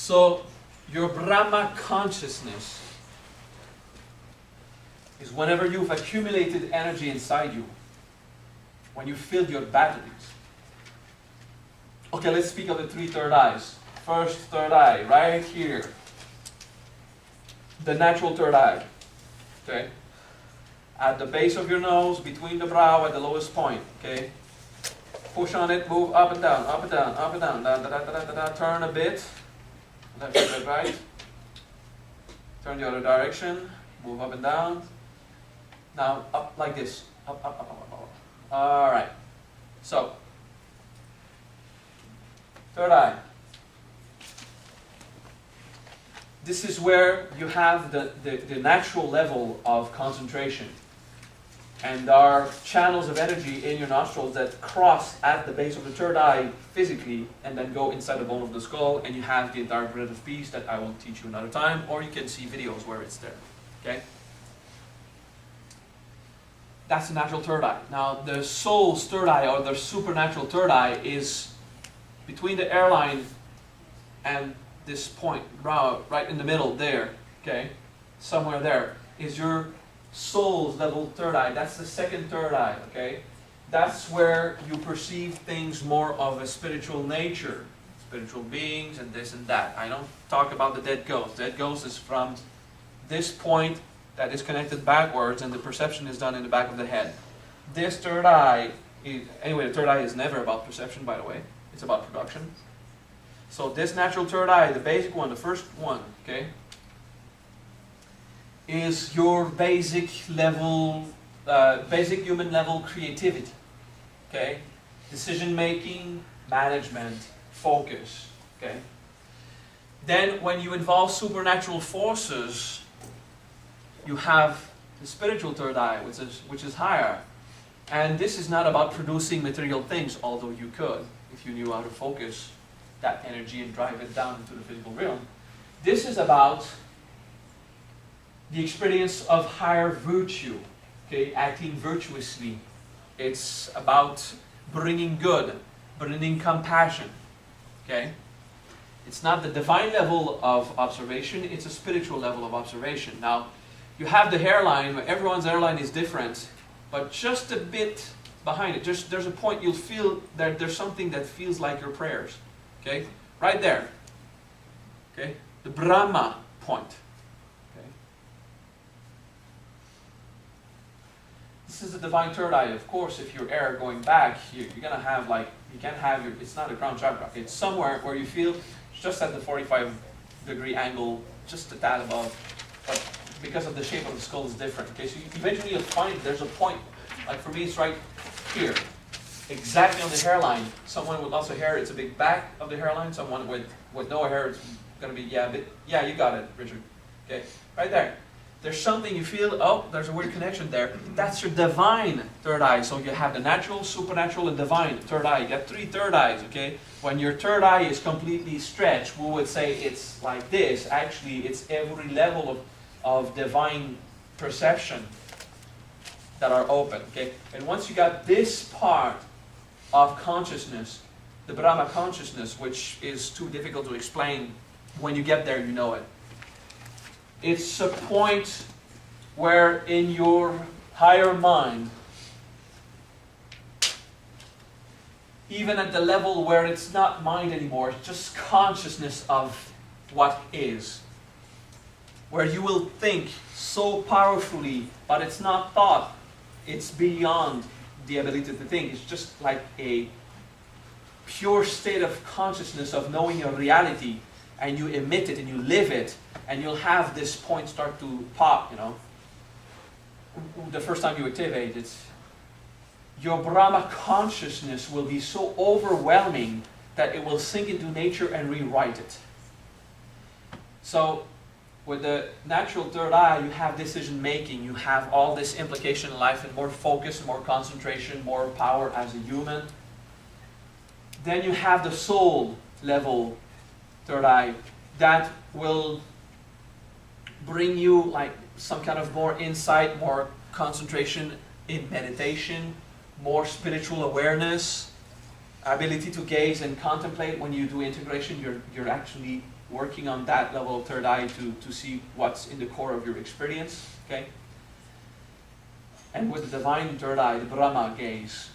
So your Brahma consciousness is whenever you've accumulated energy inside you, when you filled your batteries. Okay, let's speak of the three third eyes. First third eye, right here. The natural third eye. Okay? At the base of your nose, between the brow, at the lowest point. Okay? Push on it, move up and down, up and down, up and down. Da, da, da, da, da, da, turn a bit. Left, left, right. Turn the other direction. Move up and down. Now, up like this. Up, up, up, up, up, up. Alright. So, third eye. This is where you have the natural level of concentration. And there are channels of energy in your nostrils that cross at the base of the third eye physically and then go inside the bone of the skull, and you have the entire breath of peace that I will teach you another time, or you can see videos where it's there. Okay? That's the natural third eye. Now the soul's third eye, or the supernatural third eye, is between the airline and this point, brow, right in the middle there. Okay? Somewhere there is your soul's level third eye. That's the second third eye. Okay? That's where you perceive things more of a spiritual nature. Spiritual beings and this and that. I don't talk about the dead ghost. Dead ghost is from this point that is connected backwards, and the perception is done in the back of the head. This third eye, anyway, the third eye is never about perception, by the way. It's about production. So this natural third eye, the basic one, the first one, okay, is your basic level, basic human level creativity. Okay, decision making, management, focus. Okay. Then when you involve supernatural forces, you have the spiritual third eye, which is higher. And this is not about producing material things, although you could, if you knew how to focus that energy and drive it down into the physical realm. This is about the experience of higher virtue, okay, acting virtuously. It's about bringing good, bringing compassion, okay? It's not the divine level of observation, it's a spiritual level of observation. Now, you have the hairline, everyone's hairline is different, but just a bit behind it, there's a point you'll feel that there's something that feels like your prayers. Okay? Right there. Okay? The Brahma point. Okay? This is the divine third eye. Of course, if you're air going back, you're gonna have like, you can't have your, it's not a crown chakra. It's somewhere where you feel just at the 45-degree angle, just a tad above. But because of the shape of the skull is different. Okay? So eventually you'll find there's a point, like for me it's right here. Exactly on the hairline. Someone with lots of hair, it's a big back of the hairline. Someone with no hair, it's going to be, yeah, you got it, Richard. Okay, right there. There's something you feel, oh, there's a weird connection there. That's your divine third eye. So you have the natural, supernatural, and divine third eye. You got three third eyes, okay? When your third eye is completely stretched, we would say it's like this. Actually, it's every level of divine perception that are open, okay? And once you got this part of consciousness, the Brahma consciousness, which is too difficult to explain, when you get there you know it. It's a point where in your higher mind, even at the level where it's not mind anymore, it's just consciousness of what is, where you will think so powerfully, but it's not thought, it's beyond the ability to think. It's just like a pure state of consciousness of knowing your reality, and you emit it and you live it, and you'll have this point start to pop, you know. The first time you activate it, your Brahma consciousness will be so overwhelming that it will sink into nature and rewrite it. So, with the natural third eye, you have decision making, you have all this implication in life, and more focus, more concentration, more power as a human. Then you have the soul level third eye that will bring you like some kind of more insight, more concentration in meditation, more spiritual awareness, ability to gaze and contemplate. When you do integration, you're actually working on that level of third eye to see what's in the core of your experience. Okay? And with the divine third eye, the Brahma gaze,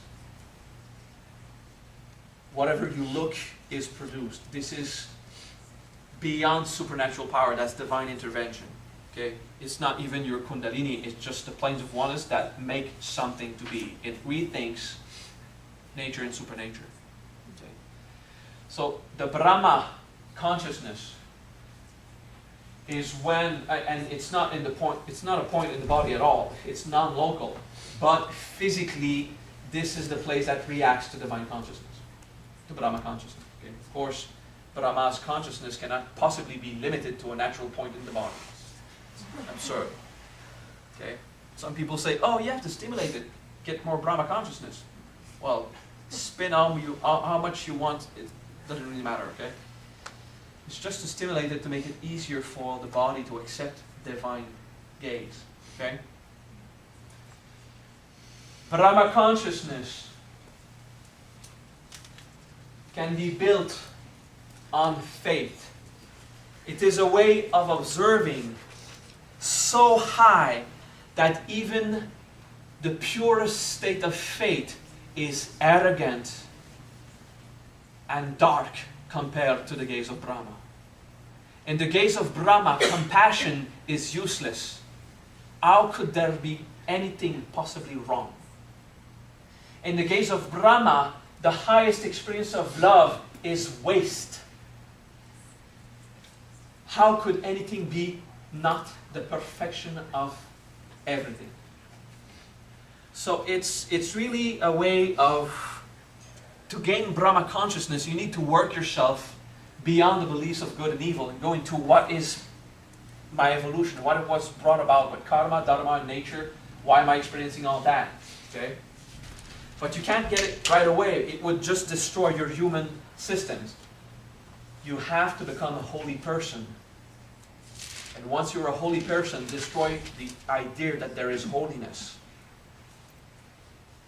whatever you look is produced. This is beyond supernatural power. That's divine intervention. Okay? It's not even your Kundalini. It's just the planes of oneness that make something to be. It rethinks nature and supernature. Okay? So the Brahma consciousness is when, and it's not in the point. It's not a point in the body at all. It's non-local, but physically, this is the place that reacts to divine consciousness. To Brahma consciousness. Okay? Of course, Brahma's consciousness cannot possibly be limited to a natural point in the body. It's absurd. Okay? Some people say, oh, you have to stimulate it, get more Brahma consciousness. Well, spin how much you want, it doesn't really matter, okay? It's just to stimulate it to make it easier for the body to accept divine gaze. Okay? Brahma consciousness can be built on faith. It is a way of observing so high that even the purest state of faith is arrogant and dark compared to the gaze of Brahma. In the gaze of Brahma, compassion is useless. How could there be anything possibly wrong? In the gaze of Brahma, the highest experience of love is waste. How could anything be not the perfection of everything? So it's really a way of, to gain Brahma consciousness, you need to work yourself beyond the beliefs of good and evil and go into what is my evolution, what was brought about with karma, dharma, and nature, why am I experiencing all that? Okay? But you can't get it right away. It would just destroy your human systems. You have to become a holy person. And once you're a holy person, destroy the idea that there is holiness.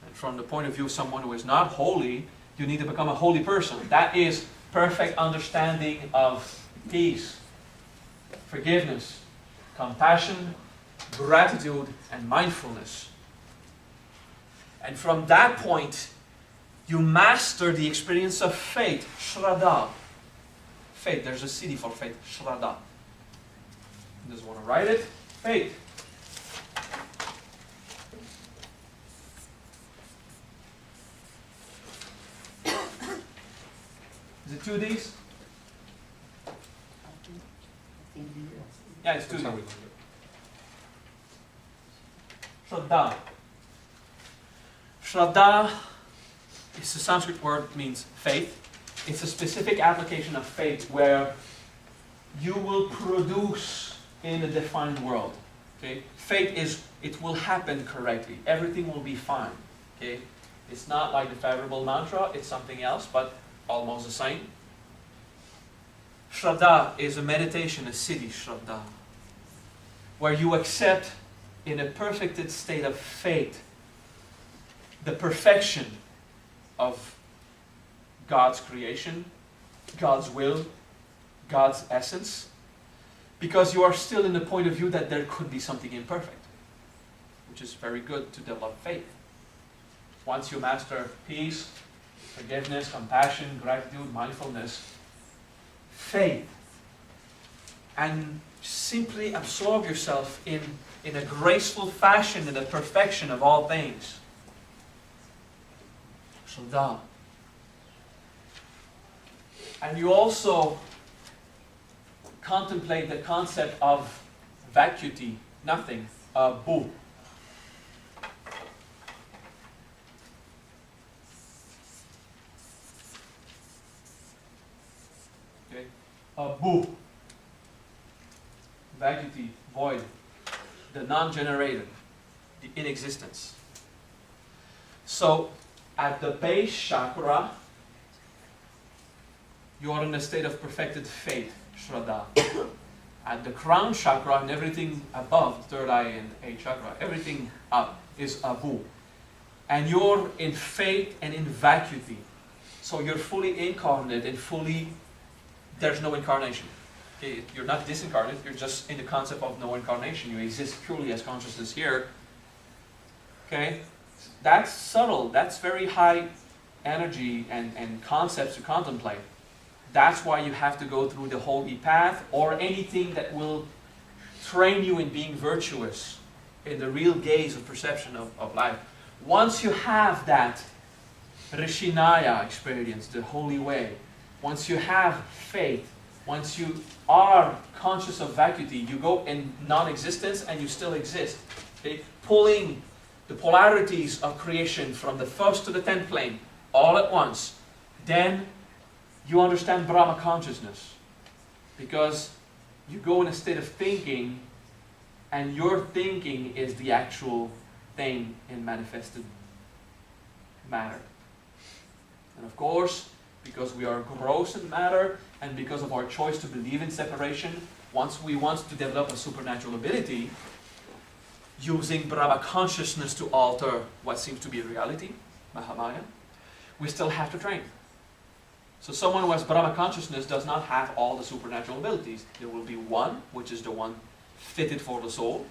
And from the point of view of someone who is not holy, you need to become a holy person. That is perfect understanding of peace, forgiveness, compassion, gratitude, and mindfulness. And from that point, you master the experience of faith, Shraddha. Faith, there's a city for faith, Shraddha. You just want to write it, faith. Is it 2 Ds? Yeah, it's 2 Ds. Shraddha. Shraddha is a Sanskrit word, it means faith. It's a specific application of faith where you will produce in a defined world. Okay? Faith is, it will happen correctly. Everything will be fine. Okay? It's not like the favorable mantra, it's something else, but almost the same. Shraddha is a meditation, a siddhi Shraddha, where you accept in a perfected state of faith the perfection of God's creation, God's will, God's essence, because you are still in the point of view that there could be something imperfect, which is very good to develop faith. Once you master peace, forgiveness, compassion, gratitude, mindfulness, faith, and simply absorb yourself in a graceful fashion in the perfection of all things. Shraddha. And you also contemplate the concept of vacuity, nothing, bu. Okay, bu. Vacuity, void, the non-generated, the inexistence. So, at the base chakra, you are in a state of perfected faith, Shraddha. At the crown chakra and everything above, third eye and eighth chakra, everything up is Abu. And you're in faith and in vacuity. So you're fully incarnate and fully, there's no incarnation. You're not disincarnate, you're just in the concept of no incarnation. You exist purely as consciousness here. Okay? That's subtle, that's very high energy and concepts to contemplate. That's why you have to go through the holy path or anything that will train you in being virtuous, in the real gaze of perception of life. Once you have that Rishinaya experience, the holy way, once you have faith, once you are conscious of vacuity, you go in non-existence and you still exist. Okay? Pulling the polarities of creation from the first to the 10th plane all at once, then you understand Brahma consciousness. Because you go in a state of thinking, and your thinking is the actual thing in manifested matter. And of course, because we are gross in matter, and because of our choice to believe in separation, once we want to develop a supernatural ability, using Brahma consciousness to alter what seems to be reality, MahaVajra, we still have to train. So someone who has Brahma consciousness does not have all the supernatural abilities. There will be one, which is the one fitted for the soul,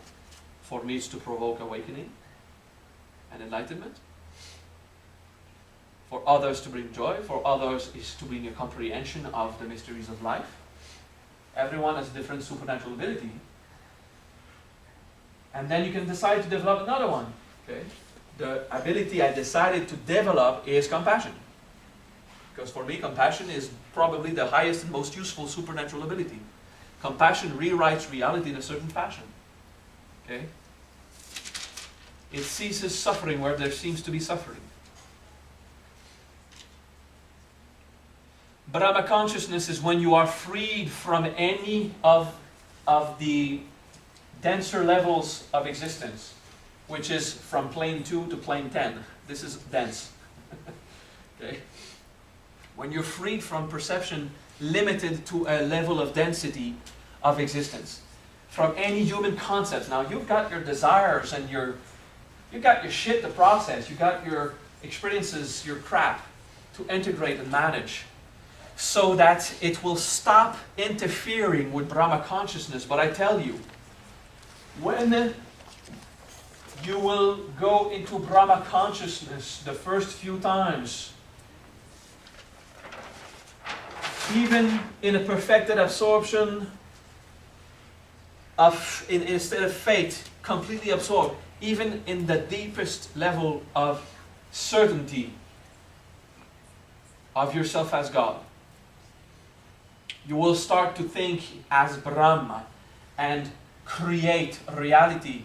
for needs to provoke awakening and enlightenment. For others to bring joy, for others is to bring a comprehension of the mysteries of life. Everyone has a different supernatural ability. And then you can decide to develop another one. Okay? The ability I decided to develop is compassion. Because for me, compassion is probably the highest and most useful supernatural ability. Compassion rewrites reality in a certain fashion. Okay? It ceases suffering where there seems to be suffering. Brahma consciousness is when you are freed from any of the denser levels of existence, which is from plane 2 to plane 10. This is dense. Okay? When you're freed from perception limited to a level of density of existence, from any human concepts. Now you've got your desires and you've got your shit to process, you've got your experiences, your crap to integrate and manage, so that it will stop interfering with Brahma consciousness. But I tell you, when you will go into Brahma consciousness the first few times, even in a perfected absorption, in a state of faith, completely absorbed, even in the deepest level of certainty of yourself as God, you will start to think as Brahma and create reality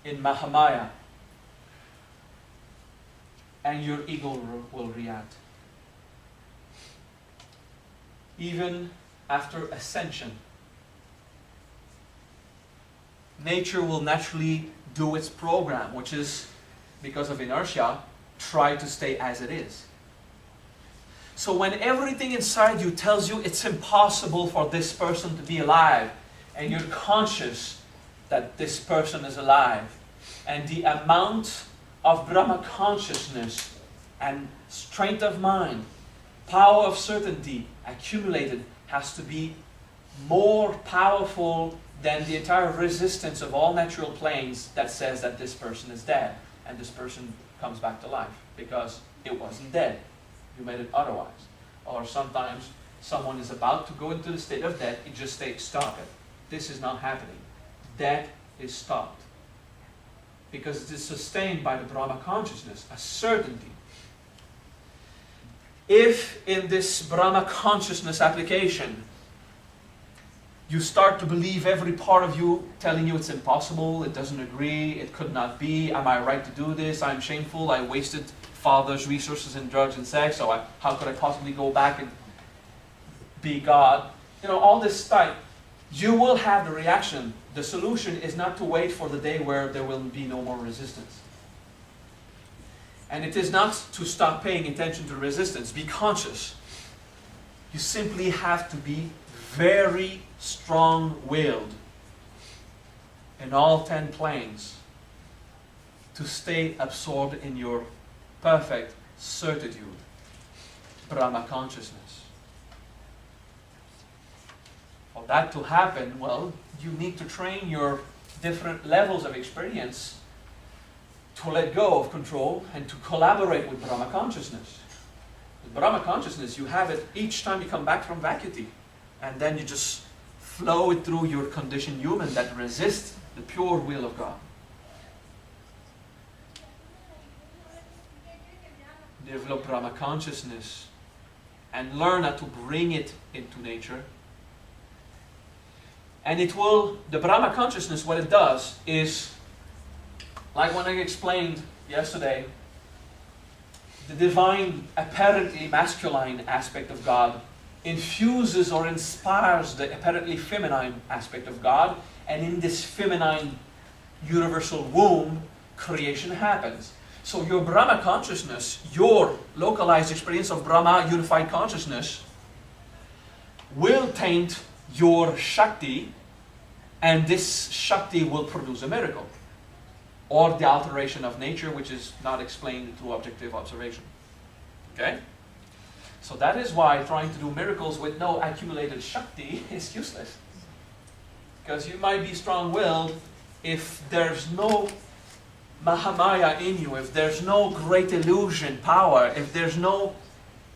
in MahaVajra, and your ego will react. Even after ascension, nature will naturally do its program, which is, because of inertia, try to stay as it is. So when everything inside you tells you it's impossible for this person to be alive, and you're conscious that this person is alive, and the amount of Brahma consciousness and strength of mind, power of certainty accumulated has to be more powerful than the entire resistance of all natural planes that says that this person is dead and this person comes back to life, because it wasn't dead. You made it otherwise. Or sometimes someone is about to go into the state of death, you just say, stop it. This is not happening. Death is stopped. Because it is sustained by the Brahma consciousness, a certainty. If in this Brahma consciousness application, you start to believe every part of you telling you it's impossible, it doesn't agree, it could not be, am I right to do this, I'm shameful, I wasted father's resources in drugs and sex, so how could I possibly go back and be God? You know, all this stuff, you will have the reaction. The solution is not to wait for the day where there will be no more resistance. And it is not to stop paying attention to resistance. Be conscious. You simply have to be very strong-willed in all 10 planes to stay absorbed in your perfect certitude, Brahma consciousness. For that to happen, well, you need to train your different levels of experience to let go of control and to collaborate with Brahma consciousness. With Brahma consciousness, you have it each time you come back from vacuity. And then you just flow it through your conditioned human that resists the pure will of God. Develop Brahma consciousness and learn how to bring it into nature. And it will, the Brahma consciousness, what it does is, like when I explained yesterday, the divine, apparently masculine aspect of God infuses or inspires the apparently feminine aspect of God, and in this feminine universal womb, creation happens. So your Brahma consciousness, your localized experience of Brahma unified consciousness, will taint your shakti, and this shakti will produce a miracle, or the alteration of nature, which is not explained through objective observation. Okay? So that is why trying to do miracles with no accumulated shakti is useless. Because you might be strong-willed if there's no Mahamaya in you, if there's no great illusion power, if there's no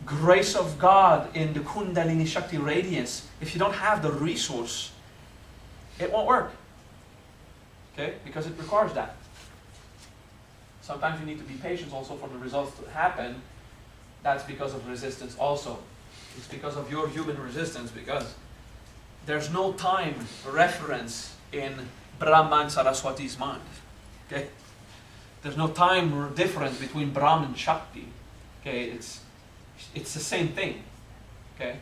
grace of God in the Kundalini Shakti radiance, if you don't have the resource, it won't work. Okay? Because it requires that. Sometimes you need to be patient also for the results to happen. That's because of resistance also. It's because of your human resistance, because there's no time reference in Brahma and Saraswati's mind. Okay? There's no time difference between Brahma and Shakti. Okay? It's the same thing. Okay?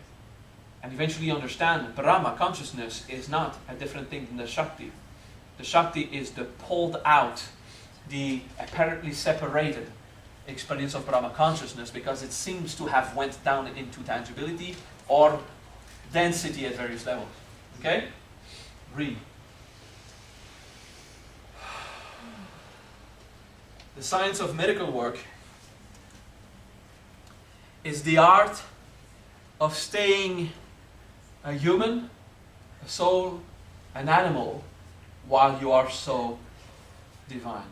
And eventually you understand that Brahma consciousness is not a different thing than the Shakti. The Shakti is the pulled out, the apparently separated experience of Brahma consciousness, because it seems to have went down into tangibility or density at various levels. Okay? Read. The science of miracle work is the art of staying a human, a soul, an animal, while you are so divine.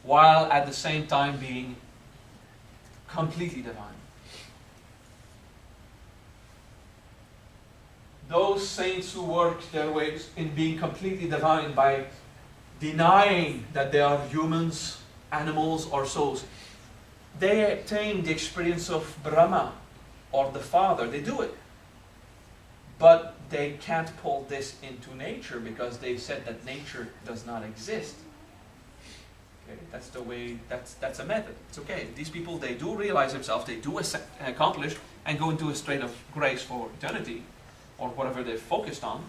While at the same time being completely divine. Those saints who work their way in being completely divine by denying that they are humans, animals, or souls, they attain the experience of Brahma or the Father. They do it. But they can't pull this into nature because they said that nature does not exist. Okay, that's the way, that's a method. It's okay. These people, they do realize themselves, they do accomplish and go into a state of grace for eternity, or whatever they're focused on.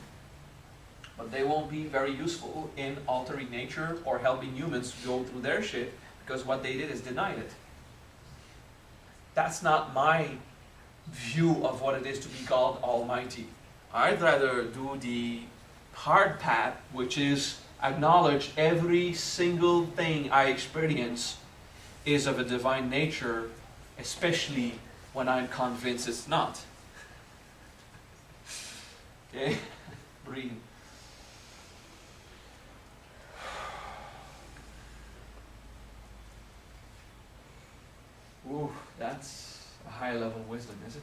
But they won't be very useful in altering nature or helping humans go through their shit, because what they did is denied it. That's not my view of what it is to be God Almighty. I'd rather do the hard path, which is acknowledge every single thing I experience is of a divine nature, especially when I'm convinced it's not. Okay? Breathe. Ooh, that's a high level wisdom, is it?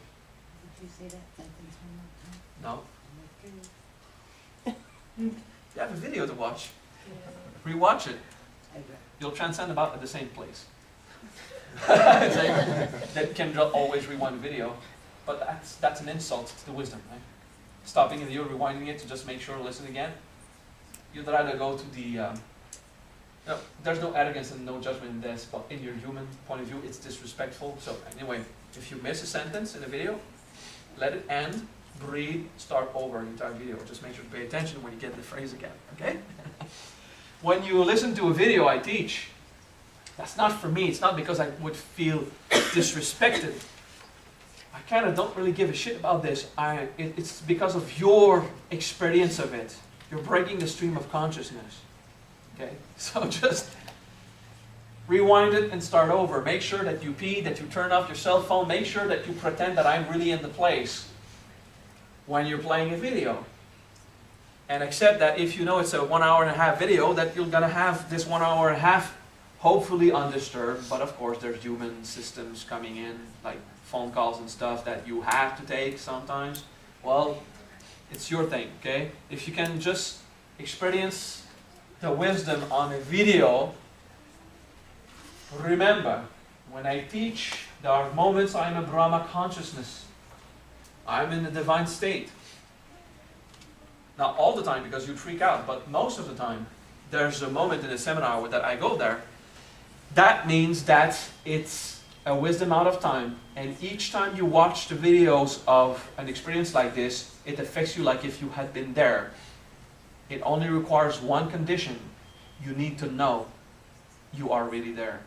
Did you say that sentence one more No. time? You have a video to watch. Rewatch it. I will. You'll transcend about at the same place. It's like, that can always rewind a video, but that's an insult to the wisdom, right? Stopping the video, rewinding it to just make sure to listen again. You'd rather go to the... no, there's no arrogance and no judgment in this, but in your human point of view, it's disrespectful. So anyway, if you miss a sentence in a video, let it end, breathe, start over the entire video. Just make sure to pay attention when you get the phrase again, okay? When you listen to a video I teach, that's not for me. It's not because I would feel disrespected. I kind of don't really give a shit about this. It's because of your experience of it. You're breaking the stream of consciousness. Okay? So just rewind it and start over. Make sure that you pee, that you turn off your cell phone. Make sure that you pretend that I'm really in the place. when you're playing a video. And accept that if you know it's a 1 hour and a half video, that you're gonna have this 1 hour and a half hopefully undisturbed, but of course there's human systems coming in, like phone calls and stuff that you have to take sometimes. Well, it's your thing, okay? If you can just experience the wisdom on a video, remember, when I teach, there are moments I'm a Brahma consciousness. I'm in the divine state. Not all the time because you freak out, but most of the time. There's a moment in a seminar that I go there. That means that it's a wisdom out of time. And each time you watch the videos of an experience like this, it affects you like if you had been there. It only requires one condition. You need to know you are really there.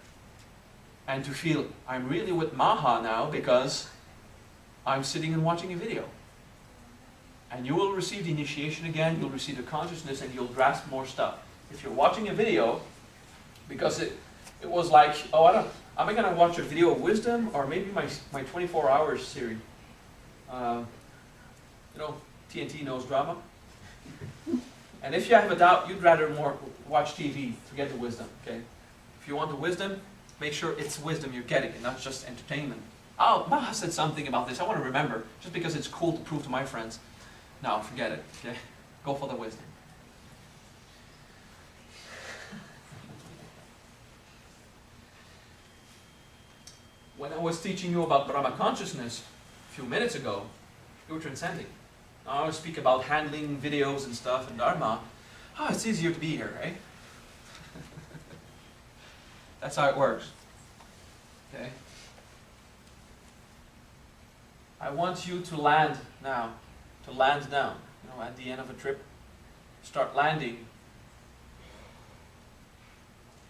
And to feel, I'm really with Maha now because I'm sitting and watching a video. And you will receive the initiation again, you'll receive the consciousness, and you'll grasp more stuff. If you're watching a video, because it was like, oh, am I going to watch a video of wisdom, or maybe my 24 hours series? You know, TNT knows drama. And if you have a doubt, you'd rather more watch TV to get the wisdom, okay? If you want the wisdom, make sure it's wisdom you're getting, and not just entertainment. Oh, Maha said something about this, I want to remember, just because it's cool to prove to my friends. No, forget it, okay? Go for the wisdom. When I was teaching you about Brahma consciousness a few minutes ago, you were transcending. Now I will speak about handling videos and stuff and Dharma. Oh, it's easier to be here, right? That's how it works. Okay? I want you to land now. To land down. You know, at the end of a trip, start landing.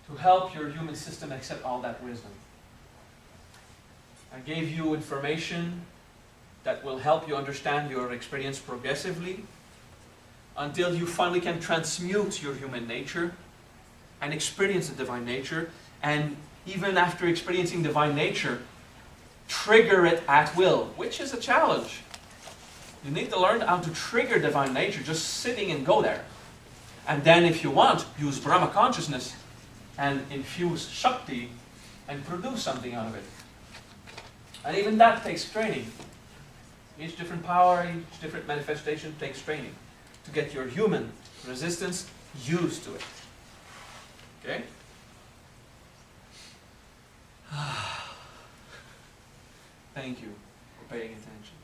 To help your human system accept all that wisdom. I gave you information that will help you understand your experience progressively until you finally can transmute your human nature and experience the divine nature, and even after experiencing divine nature, trigger it at will, which is a challenge. You need to learn how to trigger divine nature, just sitting and go there. And then if you want, use Brahma consciousness and infuse shakti and produce something out of it. And even that takes training. Each different power, each different manifestation takes training to get your human resistance used to it. Okay? Thank you for paying attention.